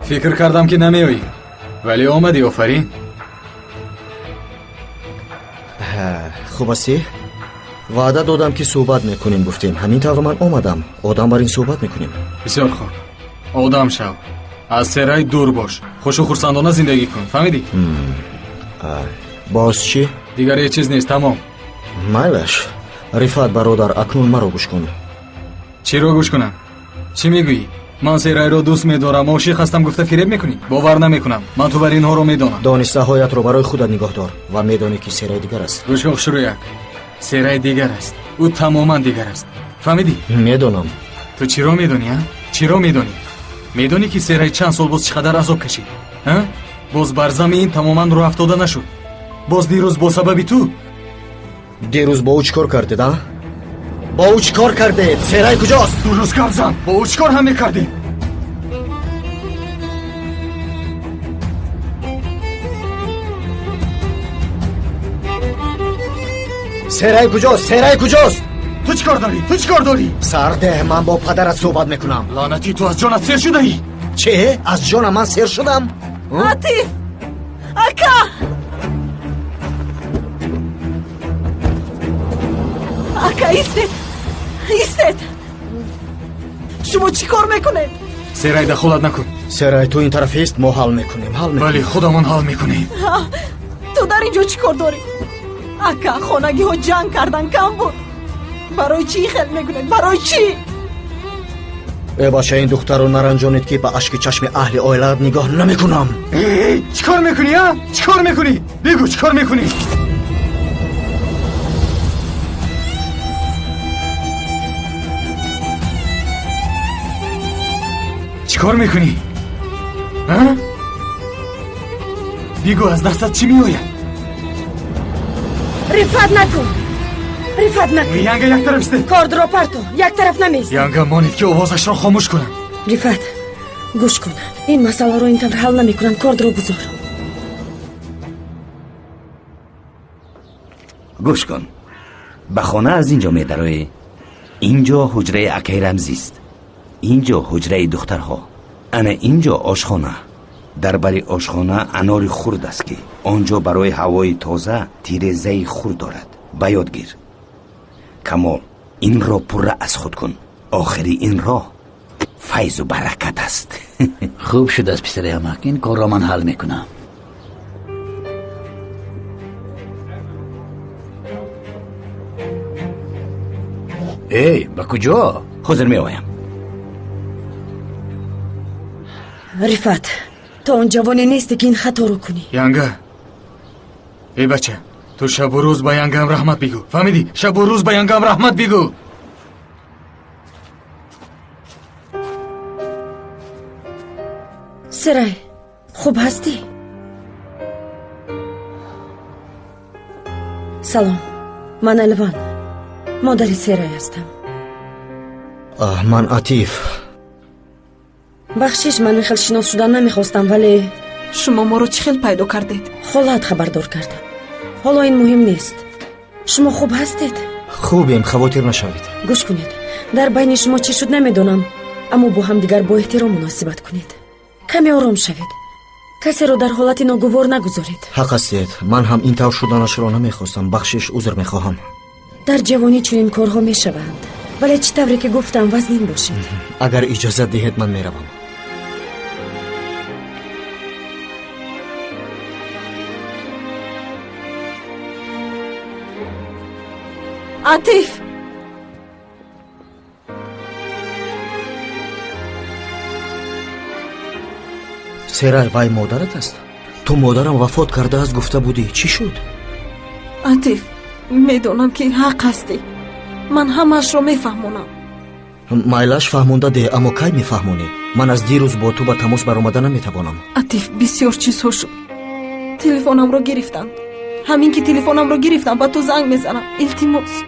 фикр кардам ки намеоӣ, вале омадӣ. офарин. хуб асти? ваъда додам ки суҳбат мекунем гуфтем. ҳамин тавр ман омадам. одам бар ин суҳбат мекунем. бисёр хуб. одам шав. аз Серай дур бош. хушу хурсандона зиндагӣ кун. фаҳмидӣ? боз чӣ? дигар ҳеҷ чиз нест. тамом. майлаш. рифат бародар, акнун маро гӯш кун. чиро гӯш кунам? чӣ мегӯӣ? ман Серайро дӯст медорам, ошиқ ҳастам гуфта фиреб мекунӣ? бовар намекунам. ман ту бар инҳоро медонам. донистаҳоятро барои худат нигоҳ дор ва медонӣ ки Серай дигар аст. гӯш кун хушрӯяк. Серай дигар аст. ӯ тамоман дигар аст. фаҳмидӣ? медонам. ту чиро медонӣ? чиро медонӣ? медонӣ ки Серай чанд сол боз чӣ қадар азоб кашид? боз бар замин тамоман роҳ афтода нашуд. боз дирӯз бо сабаби ту. дирӯз бо ӯ чӣ кор кардед? бо ӯ чӣ кор кардед? Серай куҷост? дуруст гапзан. бо ӯ чӣ кор ҳам мекардем? Серай куҷост? Серай куҷост? ту чӣ кор дорӣ? ту чӣ кор дорӣ? сар деҳ, ман бо падарат суҳбат мекунам. лаънатӣ, ту аз ҷонат сер шудаӣ? чӣ? аз ҷонам ман сер шудам? Атиф! ака! ака, истед! ایستید. شما چی کار میکنید؟ سرای دخالت نکن. سرای تو این طرف است، ما حل میکنیم. ولی خودمون حل میکنیم. تو در اینجا چی کار داری؟ اکا خانگی ها جنگ کردن کم بود. برای چی خیل میکنید؟ برای چی؟ ای باشه این دختر رو نرنجانید که با اشک چشم اهل آیلت نگاه نمیکنم. چیکار میکنی ها؟ چیکار میکنی؟ بگو چیکار میکنی؟ چیکار میکنی؟ ها؟ بگو از دستت چی میآید؟ رفت نکن. رفت نکن. ینگا یک طرف است. کارد رو پرتو. یک طرف نمیست. ینگا مانید که آوازش را خاموش کنم. رفت گوش کن. این مسئله رو اینطور حل نمیکنم. کارد رو گذار. گوش کن. به خانه از اینجا میدروی. اینجا حجره اکای رمزی است. اینجا حجره دخترها. انا اینجا آشخانه. در بری آشخانه انار خرد است که آنجا برای هوای تازه تیرزه خرد دارد. به یاد گیر. کمال این را پر از خود کن. آخری این راه فیض و برکت است. خوب شد از پسر امک. این کار را من حل میکنم. ای با کجا؟ حاضر می آیم. رفت تو اون جوانی نیستی که این خطا رو کنی. ینگا ای بچه تو شب و روز با ینگا هم رحمت بگو. فهمیدی؟ شب و روز با ینگا هم رحمت بگو. سرای خوب هستی؟ سلام من الوان مادری سرای هستم. من عطیف. بخشش من خیلی شناس شدن نمیخواستم ولی شما ما رو چه خیلی پیدا کردید؟ خالت خبردار کردم. حالا این مهم نیست. شما خوب هستید؟ خوبیم خواطر نشوید. گوش کنید در بین شما چی شد نمیدونم اما با هم دیگر با احترام مناسبت کنید. کمی آرام شوید. کسی رو در حالت ناگوار نگذارید. حق هستید. من هم این طور شدنش را نمیخواستم. بخشش عذر میخواهم. در جوانی چنین کارها میشوند ولی چه طوری که گفتم وزنین باشید. اگر اجازه دهید من میروم. عطیف سرای وای مادرت است. تو مادرم وفات کرده از گفته بودی. چی شد؟ عطیف میدونم که حق هستی. من همش رو میفهمونم. مایلش فهمونده ده اما کی میفهمونی؟ من از دیروز با تو به تماس برآمده نمیتوانم. عطیف بسیار چیزها شد. تلفنم رو گرفتند. همین که تلفنم رو گرفتم با تو زنگ میزنم. التماس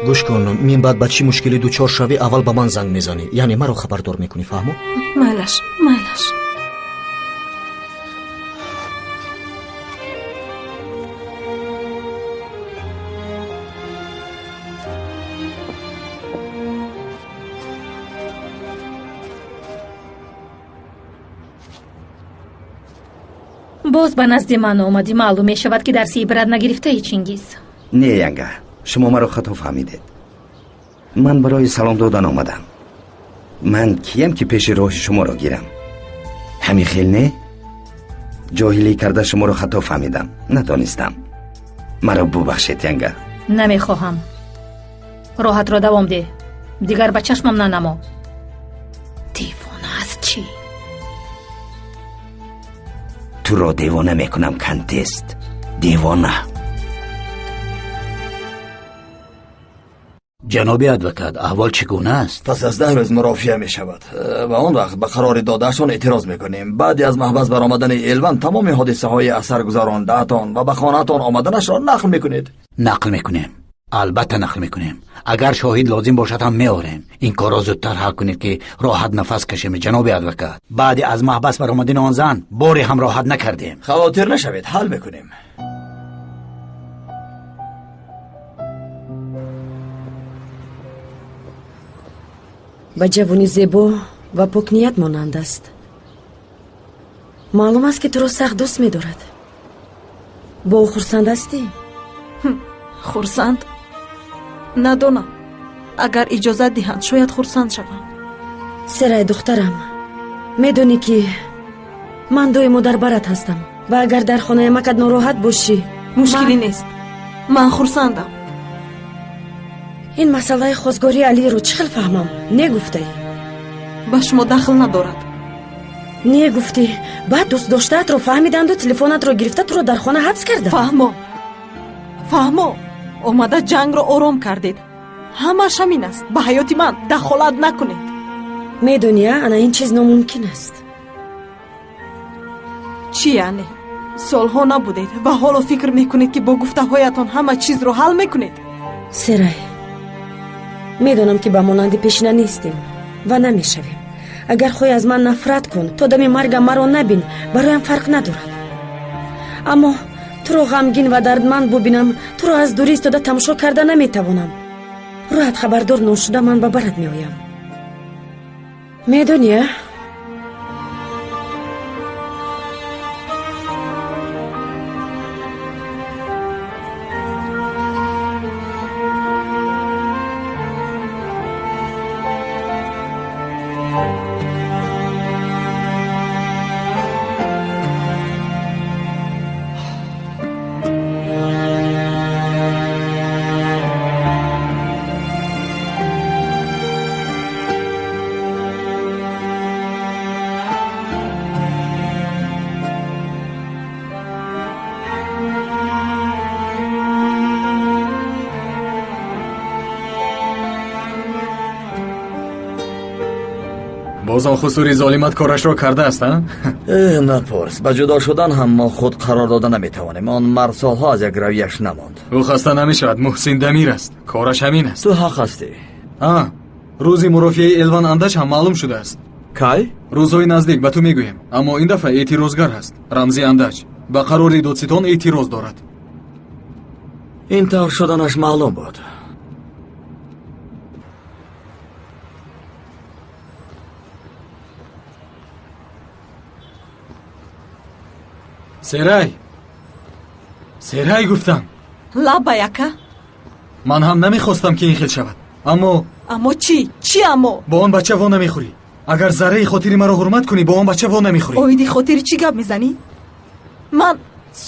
گوش کن. من بعد با چی مشکلی دوچار شوی اول به من زنگ میزنی. یعنی مرا خبردار میکنی. فهمو؟ مایلش باز به نزد من آمدی. معلوم می شود که درسی عبرت نگرفته ای چنگیز. نه ینگا شما مرا خطا فهمیدید. من برای سلام دادن آمدم. من کیم که پیش راه شما را گیرم؟ همین خیل نه؟ جاهلی کرده شما را خطا فهمیدم. ندانستم. مرا ببخشید ینگا. نمیخواهم. راحت را دوام ده. دیگر به چشمم ننما. دیوانه از چی؟ تو را دیوانه میکنم کنتست. دیوانه. جناب ادوکات احوال چگونه است؟ پس از 10 روز مرافعه می شود و آن وقت به قرار دادهشان اعتراض میکنیم. بعد از محبس برآمدن الوان تمام حادثه های اثر گذراندهتان و به خانهتان آمدنش را نقل میکنید. نقل میکنیم. البته نقل میکنیم. اگر شاهد لازم باشد هم میاریم. این کار را زودتر حل کنید که راحت نفس کشیم. جناب ادوکات بعد از محبس برآمدن آن زن باری هم راحت نکردیم. خواطر نشوید حل میکنیم. با جوانی زیبا و پاکنیت مانند است. معلوم است که تو را سخت دوست می دارد. با خورسند هستی؟ خورسند؟ ندانم. агар иҷозат диҳанд шояд хурсанд шавам. серай духтарам, медонӣ ки ман доимо дар барат ҳастам ва агар дар хонаи макад нороҳат бошӣ, мушкилӣ нест. ман хурсандам. ин масъалаи хозгории алиро чӣ хел фаҳмам? Не гуфтаӣ? ба шумо дахл надорад. Не гуфтӣ? баъд дӯстдоштаатро фаҳмиданду телефонатро гирифта туро дар хона ҳабс карданд? фаҳмо омада ҷангро ором кардед. ҳамаш ҳамин аст. ба ҳаёти ман дахолат накунед. медонӣ, ана ин чиз номумкин аст. чӣ яъне? солҳо набудед ва ҳоло фикр мекунед ки бо гуфтаҳоятон ҳама чизро ҳал мекунед? серай, медонам ки ба монанди пешина нестем ва намешавем. агар хоҳӣ аз ман нафрат кун, то дами маргам маро набин, бароям фарқ надорад. аммо туро ғамгин ва дардманд бубинам, туро аз дурӣ истода тамошо карда наметавонам. роҳат хабардор ношуда ман ба барат меоям. медонӣ? боз он хусури золимат корашро кардааст? напурс. ба ҷудо шудан ҳам мо худ қарор дода наметавонем. он мард солҳо аз як равияш намонд. ӯ хаста намешавад. муҳсин дамир аст. кораш ҳамин аст. ту ҳақ ҳастӣ. рӯзи мурофиаи элван андач ҳам маълум шудааст. кай? рӯзҳои наздик ба ту мегӯем. аммо ин дафъа эътирозгар ҳаст. рамзи андач ба қарори додситон эътироз дорад. ин тавр шуданаш маълум буд. серай гуфтам. лаба яка? ман ҳам намехостам ки ин хел шавад. аммо чӣ аммо? бо он бача во намехӯрӣ. агар зарраи хотири маро ҳурмат кунӣ, бо он бача во намехӯрӣ. оиди хотири чӣ гап мезанӣ? ман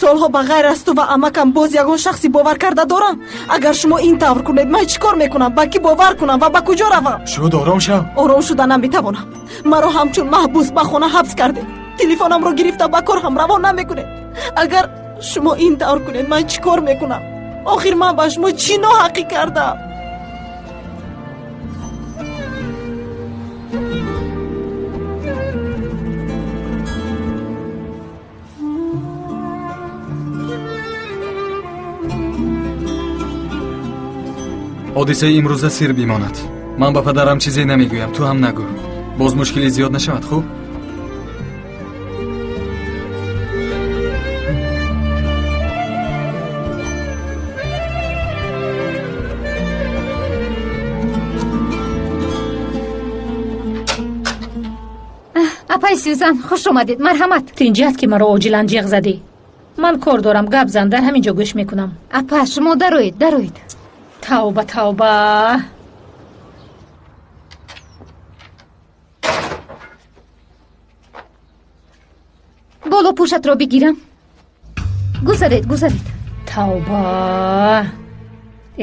солҳо ба ғайр аз ту ва амакам боз ягон шахси бовар карда дорам. агар шумо ин тавр кунед, ман чӣ кор мекунам? ба кӣ бовар кунам ва ба куҷо равам? шуд ором шав. ором шуда наметавонам. маро ҳамчун маҳбус ба хона ҳабс кардед. телефонамро гирифта ба кор ҳам равон намекунед. агар шумо ин тавр кунед, ман чӣ кор мекунам? охир ман ба шумо чӣ ноҳақӣ кардам? ҳодисаи имрӯза сир бимонад. ман ба падарам чизе намегӯям, ту ҳам нагӯ. боз мушкилӣ зиёд нашавад. хуб? апай сюзан, хуш омадед. марҳамат. тинҷаст ки маро оҷилан ҷиғ задӣ. ман кор дорам, гап зан, дар ҳамин ҷо гӯш мекунам. апа, шумо дароед. тавба тавба. боло пӯшатро бигирам. гузаред. тавба.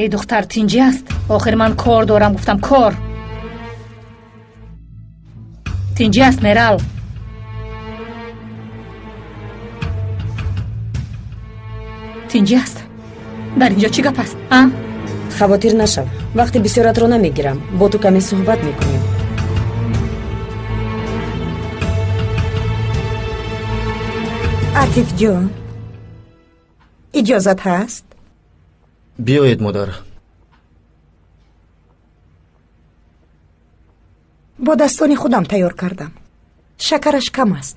эй духтар, тинҷаст. охир ман кор дорам, гуфтам кор. тинҷаст мерал. тинҷаст. дар инҷо чӣ гап аст? хавотир нашав. вақти бисёратро намегирам. бо ту каме суҳбат мекунем. атиф ҷон, иҷозат ҳаст? биёед модар. бо дастони худам тайёр кардам. шакараш кам аст.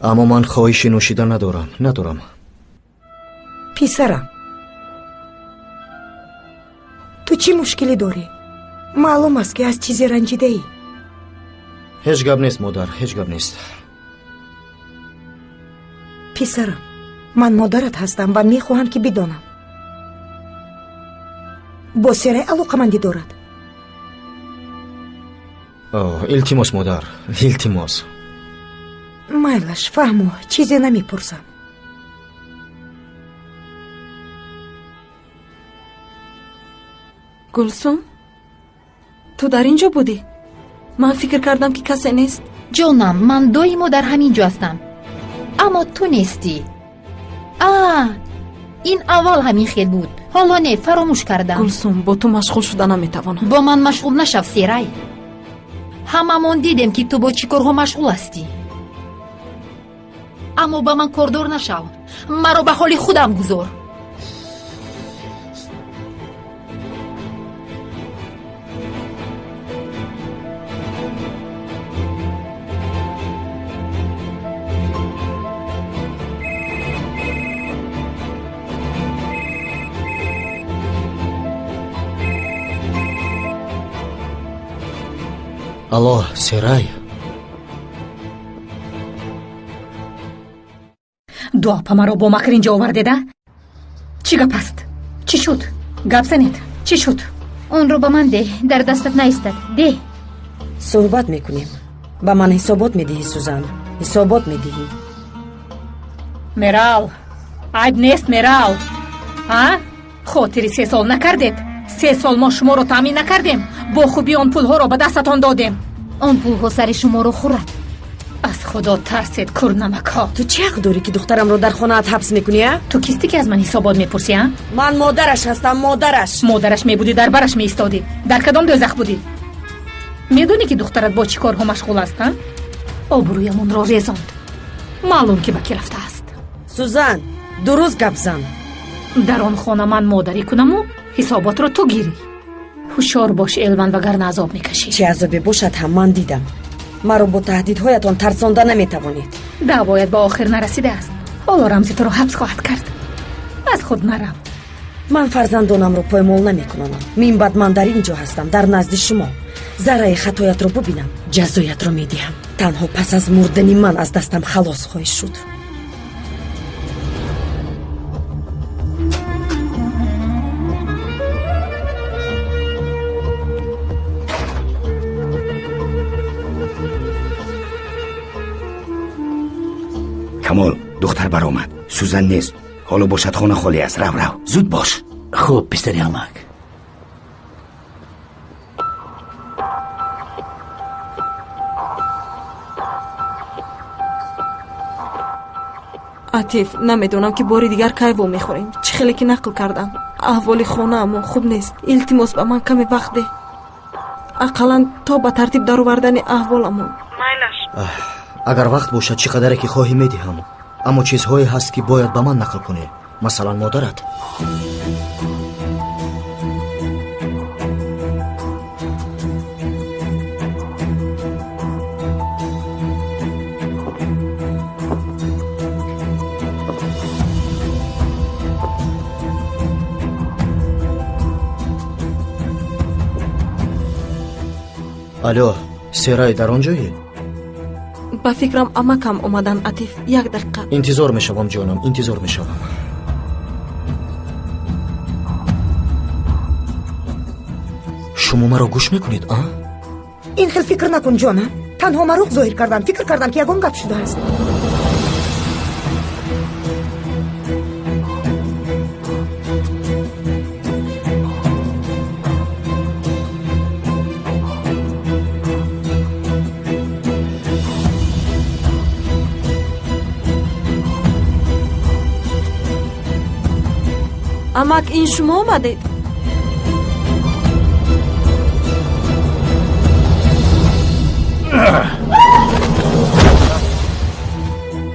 аммо ман хоҳиши нӯшидан надорам. писарам, ту чӣ мушкилӣ дорӣ? маълум аст ки аз чизе ранҷидаӣ. ҳеҷ гап нест модар, ҳеҷ гап нест. писарам, ман модарат ҳастам ва мехоҳам ки бидонам. бо серай алоқамандӣ дорад. илтимос модар, илтимос. майлаш фаҳмо, чизе намепурсам. гулсум, ту дар ин ҷо будӣ? ман фикр кардам ки касе нест. ҷонам, ман доимо дар ҳамин ҷо ҳастам, аммо ту нестӣ. ин аввал ҳамин хел буд, ҳоло не, фаромӯш кардам. гулсум, бо ту машғул шуда наметавонам. бо ман машғул нашав, Серай. ҳамамон дидем ки ту бо чӣ корҳо машғул ҳастӣ. аммо ба ман кордор нашав, маро ба ҳоли худам гузор. алло, Серай. ду апа маро бо макр инҷо овардеда? чӣ гап аст? чӣ шуд? гап занед. чӣ шуд? онро ба ман деҳ, дар дастат наистад. деҳ. суҳбат мекунем. ба ман ҳисобот медиҳӣ, Сузан? ҳисобот медиҳӣ? мерал, айб нест, мерал. хотири 3 сол накардед? 3 сол мо шуморо таъмин накардем? бо хубӣ он пулҳоро ба дастатон додем. он пулҳо сари шуморо хӯрад. аз худо тарсед, курнамакҳо. ту чӣ ҳақ дорӣ ки духтарамро дар хонаат ҳабс мекунӣ? ту кистӣ ки аз ман ҳисобот мепурсӣ? ман модараш ҳастам, модараш. модараш мебудӣ, дар бараш меистодӣ. дар кадом дӯзах будӣ? медонӣ ки духтарат бо чӣ корҳо машғул аст? обрӯямонро резонд. маълум ки ба кӣ рафтааст. Сузан, дуруст гап зан. дар он хона ман модарӣ кунаму ҳисоботро ту гирӣ. ҳушёр бош, Элван, вагарна азоб мекашӣ. чӣ азобе бошад ҳам ман дидам. маро бо таҳдидҳоятон тарсонда наметавонед. даъвоят ба охир нарасидааст. ҳоло рамзи туро ҳабс хоҳад кард. аз худ нарав. ман фарзандонамро поймол намекунам. минбаъд ман дар ин ҷо ҳастам, дар назди шумо. зарраи хатоятро бубинам, ҷазоятро медиҳам. танҳо пас аз мурдани ман аз дастам халос хоҳӣ шуд. камол, духтар баромад. Сузан нест. ҳоло бошад хона холӣ аст. рав зуд бош. хуб, писари амак. атиф, намедонам ки бори дигар кай во мехӯрем. чӣ хеле ки нақл кардам. аҳволи хонаамон хуб нест. илтимос ба ман каме вақт деҳ. ақаллан то ба тартиб даровардани аҳволамон. майлаш. агар вақт бошад чӣ қадаре ки хоҳӣ медиҳам, аммо чизҳое ҳаст ки бояд ба ман нақл кунӣ. масалан модарат. алё, Серай дар он ҷои? ба фикрам амакам омадан, Атиф. 1 дақиқа. интизор мешавам ҷонам, интизор мешавам. шумо маро гӯш мекунед, ин хел фикр накун, ҷонам. танҳо марух зоҳир кардам. фикр кардам ки ягон гап шудааст. амак, ин шумо омадед?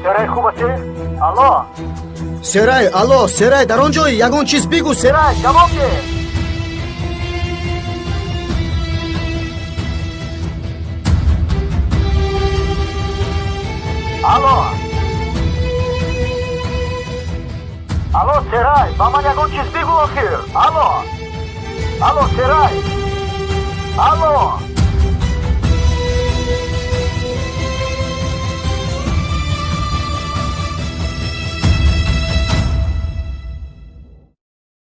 Серай хуб аст? алло. Серай, алло, Серай, дар он ҷои? ягон чиз бигӯ, Серай, ҷавоб де. алло. алло, Серай, ба ман ягон чиз бигӯ охир. алло. алло, Серай. алло.